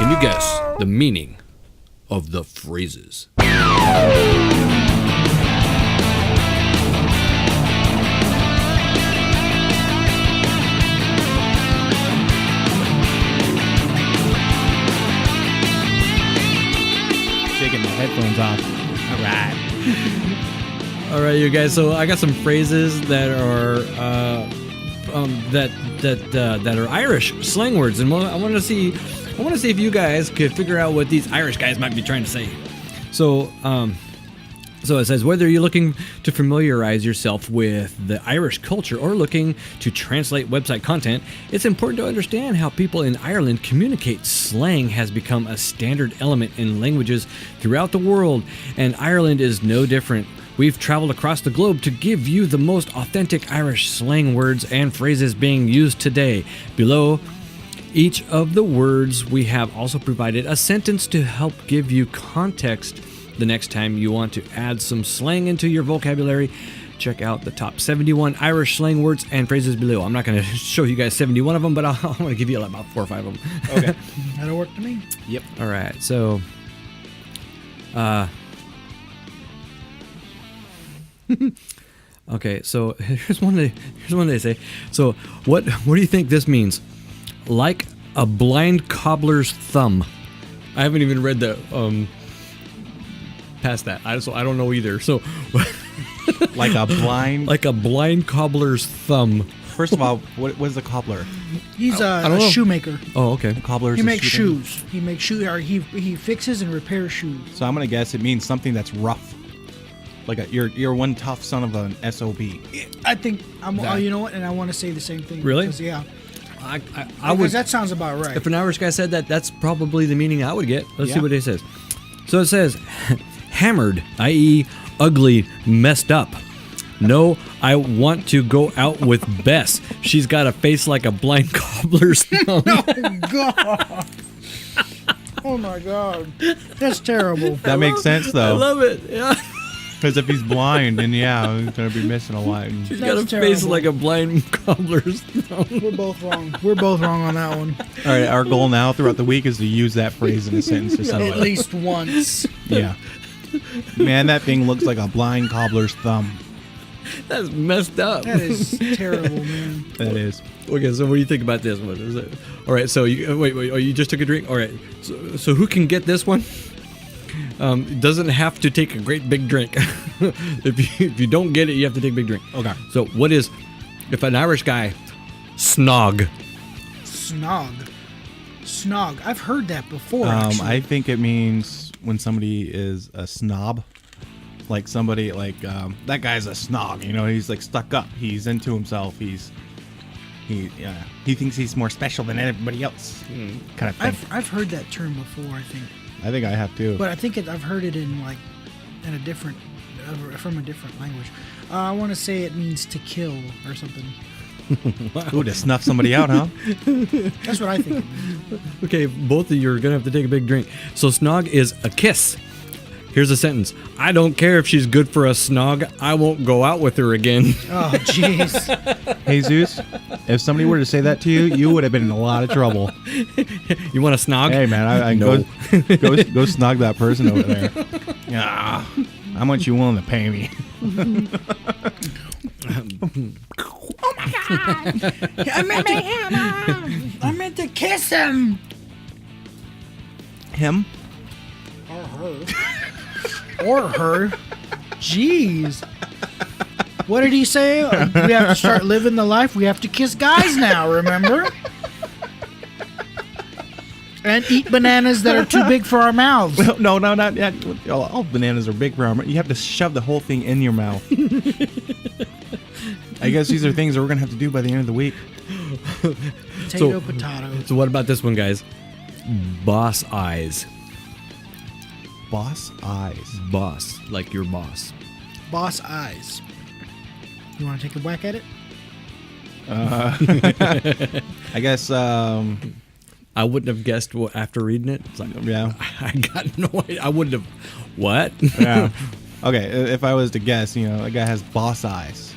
Can you guess the meaning of the phrases? Taking the headphones off. All right, you guys. So I got some phrases that are that are Irish slang words, and I want to see if you guys could figure out what these Irish guys might be trying to say. So it says, whether you're looking to familiarize yourself with the Irish culture or looking to translate website content, it's important to understand how people in Ireland communicate. Slang has become a standard element in languages throughout the world, and Ireland is no different. We've traveled across the globe to give you the most authentic Irish slang words and phrases being used today. Below each of the words, we have also provided a sentence to help give you context the next time you want to add some slang into your vocabulary. Check out the top 71 Irish slang words and phrases below. I'm not going to show you guys 71 of them, but I'm going to give you about 4 or 5 of them. Okay. That'll work to me. Yep. All right. So, okay. So here's one they say. So what do you think this means? Like a blind cobbler's thumb. I haven't even read the past that. I don't know either. So Like a blind cobbler's thumb. First of all, what is a cobbler? He's I don't a know. shoemaker. Oh, okay. A cobbler is He a makes shoe shoes. He makes shoes. Or he fixes and repairs shoes. So I'm gonna guess it means something that's rough. Like you're one tough son of an SOB. I think you know what, and I want to say the same thing. Really? Because, yeah. I would. That sounds about right. If an Irish guy said that, that's probably the meaning I would get. Let's see Yeah. what it says. So it says, hammered, i.e., ugly, messed up. No, I want to go out with Bess. She's got a face like a blind cobbler's thumb. Oh God! Oh my God! That's terrible. That makes sense I though, love it. Yeah. because if he's blind, then yeah, he's gonna be missing a lot. She's That's got a face terrible. like a blind cobbler's thumb. We're both wrong. We're both wrong on that one. All right, our goal now throughout the week is to use that phrase in a sentence or something. At least once. Yeah. Man, that thing looks like a blind cobbler's thumb. That's messed up. That is terrible, man. That is. Okay, so what do you think about this one? Is it all right? So you wait. Oh, you just took a drink. All right. So who can get this one? Doesn't have to take a great big drink. if you don't get it, you have to take a big drink. Okay. So what is, if an Irish guy, snog? Snog. I've heard that before. Actually. I think it means when somebody is a snob. Like somebody like that guy's a snog, you know, he's like stuck up, he's into himself, he thinks he's more special than everybody else, kind of thing. I've heard that term before. I think, I have too. but I think I've heard it in a different from a different language. I want to say it means to kill or something. Ooh, to snuff somebody out, huh? That's what I think. It means. Okay, both of you are gonna have to take a big drink. So snog is a kiss. Here's a sentence. I don't care if she's good for a snog. I won't go out with her again. Oh, jeez. Jesus, if somebody were to say that to you, you would have been in a lot of trouble. You want a snog? Hey man, I No. go snog that person over there. Yeah, how much you willing to pay me? Oh my God! I meant to kiss him. Him? Or her. Or her. Jeez. What did he say? We have to start living the life. We have to kiss guys now, remember? And eat bananas that are too big for our mouths. No, not yet. All bananas are big for our mouth. You have to shove the whole thing in your mouth. I guess these are things that we're going to have to do by the end of the week. Potato. So what about this one, guys? Boss eyes. Boss eyes. Boss, like your boss. Boss eyes. You want to take a whack at it? I guess, I wouldn't have guessed after reading it. It's like, yeah. I got no idea. I wouldn't have. What? Yeah. Okay, if I was to guess, you know, a guy has boss eyes.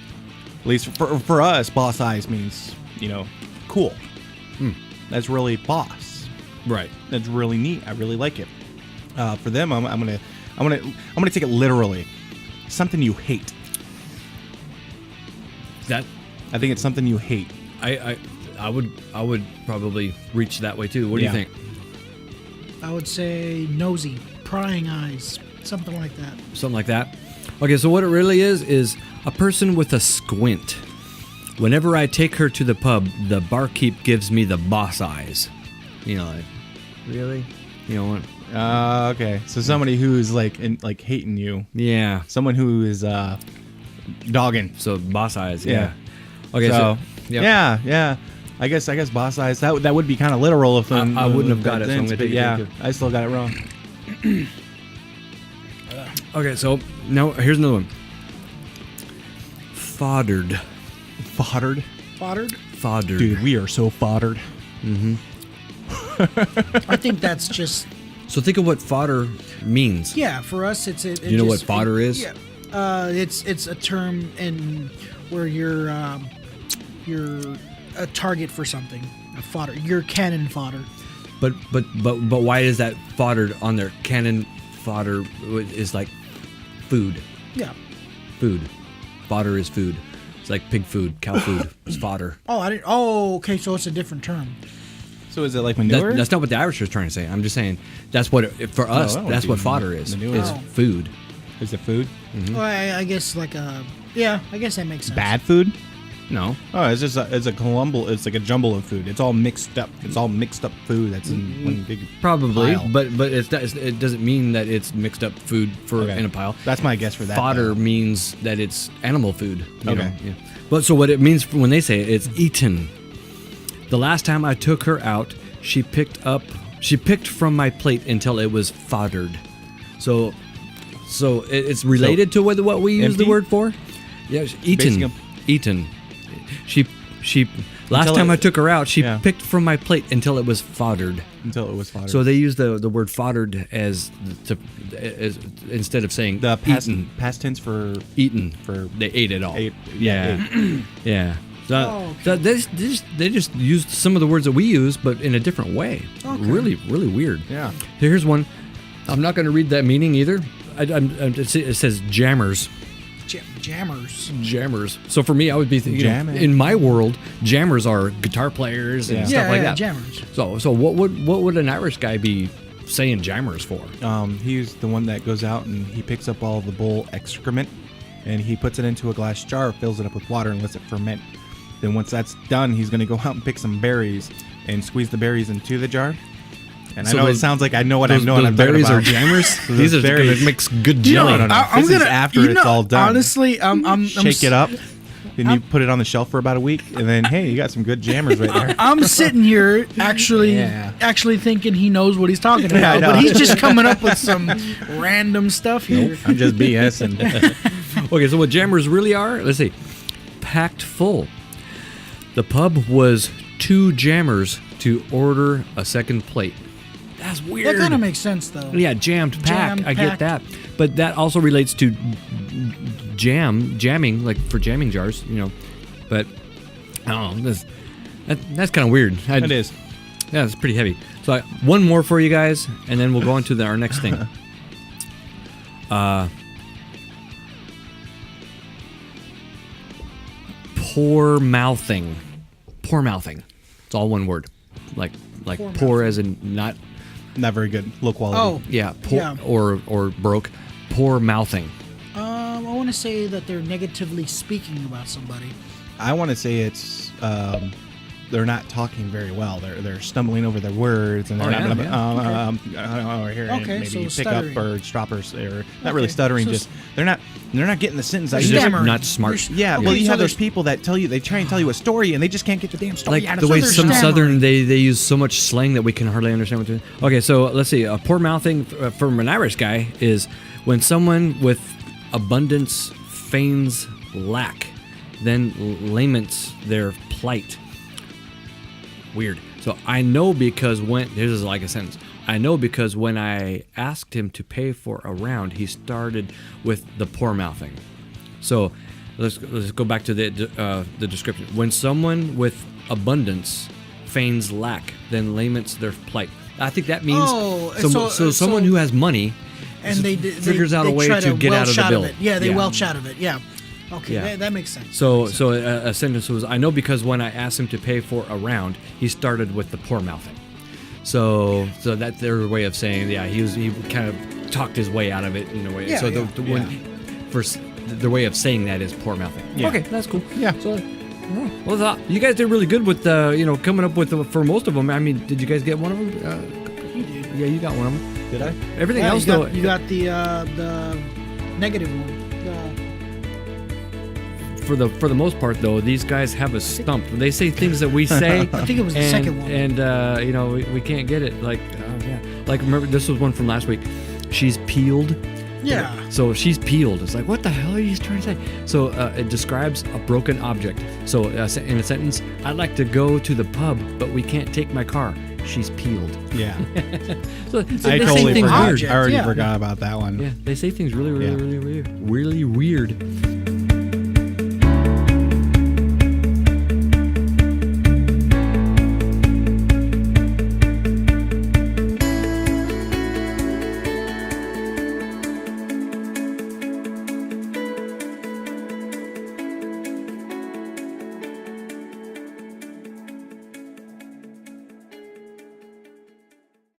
At least for us, boss eyes means, you know, cool. That's really boss. Right. That's really neat. I really like it. For them, I'm gonna take it literally. Something you hate. That I think it's something you hate. I would probably reach that way too. What do you think? I would say nosy, prying eyes, something like that. Something like that. Okay, so what it really is a person with a squint. Whenever I take her to the pub, the barkeep gives me the boss eyes. You know, like, really? You know what? Okay. So somebody who's like hating you. Yeah. Someone who is dogging. So boss eyes. Yeah. Okay. So yep. yeah. I guess boss eyes. That would be kind of literal if I wouldn't have got it. So I'm gonna but take yeah, it. I still got it wrong. Okay. So now here's another one. Foddered. Foddered. Foddered? Foddered. Dude, we are so foddered. I think that's just... So think of what fodder means. Yeah, for us, it's... Do you know what fodder is? Yeah. It's a term in where you're a target for something. A fodder. You're cannon fodder. But why is that foddered on there? Cannon fodder is like food. Yeah. Food. Fodder is food. It's like pig food, cow food. It's fodder. Oh, I didn't... Oh, okay, so it's a different term. So is it like manure? That's not what the Irish is trying to say. I'm just saying that's what for us. that would That's be what fodder is. manure. Is Oh. food. Is it food? Well, I guess like a... Yeah, I guess that makes sense. Bad food? No. Oh, it's just it's a jumble. It's like a jumble of food. It's all mixed up. It's all mixed up food that's in one big Probably, pile. but it doesn't mean that it's mixed up food in a pile. That's my guess for that. Fodder though. means that it's animal food. You Okay. know, yeah. But so what it means when they say it, it's eaten. The last time I took her out, she picked from my plate until it was foddered. So it's related to what we use the empty? word for. Yeah, eaten. Basically- Eaten. She last Until time I it- took her out, she yeah. picked from my plate until it was foddered. Until it was foddered. So they use the word foddered as instead of saying the eaten. past tense for Eaten. for They ate it all. ate. Yeah. Yeah. So, Oh, okay. they just used some of the words that we use, but in a different way. Okay. Really, really weird. Yeah. Here's one. I'm not going to read that meaning either. It says jammers. Jammers. Jammers. So for me, I would be thinking, Jamming. in my world, jammers are guitar players and Yeah. stuff like that. Jammers. So what would an Irish guy be saying jammers for? He's the one that goes out and he picks up all the bull excrement and he puts it into a glass jar, fills it up with water, and lets it ferment. Then once that's done, he's going to go out and pick some berries and squeeze the berries into the jar. And So I know those- it sounds like I know what Those, I'm talking those berries about. are jammers. So These those are going berries- to mix good jelly. No. This is after it's all done. Honestly, I'm Shake it up, then you put it on the shelf for about a week, and then hey, you got some good jammers right there. I'm sitting here actually thinking he knows what he's talking about, but he's just coming up with some random stuff here. I'm just BSing. Okay, so what jammers really are, let's see. Packed full. The pub was 2 jammers to order a second plate. That's weird. That kind of makes sense, though. Yeah, jammed pack. Jammed I get pack. that. But that also relates to jamming, like for jamming jars, you know. But I don't know. That's kind of weird. It is. Yeah, it's pretty heavy. So one more for you guys, and then we'll go on to our next thing. Poor mouthing. Poor mouthing. It's all one word. Like poor as in not. Not very good. Low quality. Oh, Yeah, poor Yeah. or broke. Poor mouthing. I want to say that they're negatively speaking about somebody. I want to say it's they're not talking very well. They're stumbling over their words and they're Oh, not. yeah, Over here, Okay, maybe so pick stuttering. up or stoppers or not really Okay, stuttering. so Just they're not getting the sentence out. They're You just- stammering. not smart. Yeah, Okay, well, you so have those there's- people that tell you they try and tell you a story and they just can't get the damn story Like out of the way they're some stammering. Southern they use so much slang that we can hardly understand what they're doing. Okay, so let's see. A poor mouthing from an Irish guy is when someone with abundance feigns lack, then laments their plight. Weird. So I know because this is like a sentence. I know because when I asked him to pay for a round, he started with the poor mouthing. So let's go back to the description. When someone with abundance feigns lack, then laments their plight. I think that means Oh, so someone who has money and they figures out a way try to get out of the welch bill. it. Yeah, they Yeah. welch out of it. Yeah. Okay, Yeah. that makes sense. So a sentence was, I know because when I asked him to pay for a round, he started with the poor mouthing. So that's their way of saying, he kind of talked his way out of it in a way. Yeah, so yeah. their way of saying that is poor mouthing. Yeah. Okay, that's cool. Yeah. So, well, you guys did really good with coming up with for most of them. I mean, did you guys get one of them? You did. Yeah, you got one of them. Did I? Everything Yeah, else you got the negative one. for the most part though, these guys have us stumped. They say things that we say. I think it was the second one. And we can't get it. Like remember this was one from last week. She's peeled. Yeah. So if she's peeled, it's like, what the hell are you trying to say? So it describes a broken object. So in a sentence, I'd like to go to the pub, but we can't take my car. She's peeled. Yeah. So I they say totally things forgot. weird. I already Yeah. forgot about that one. Yeah, they say things really weird.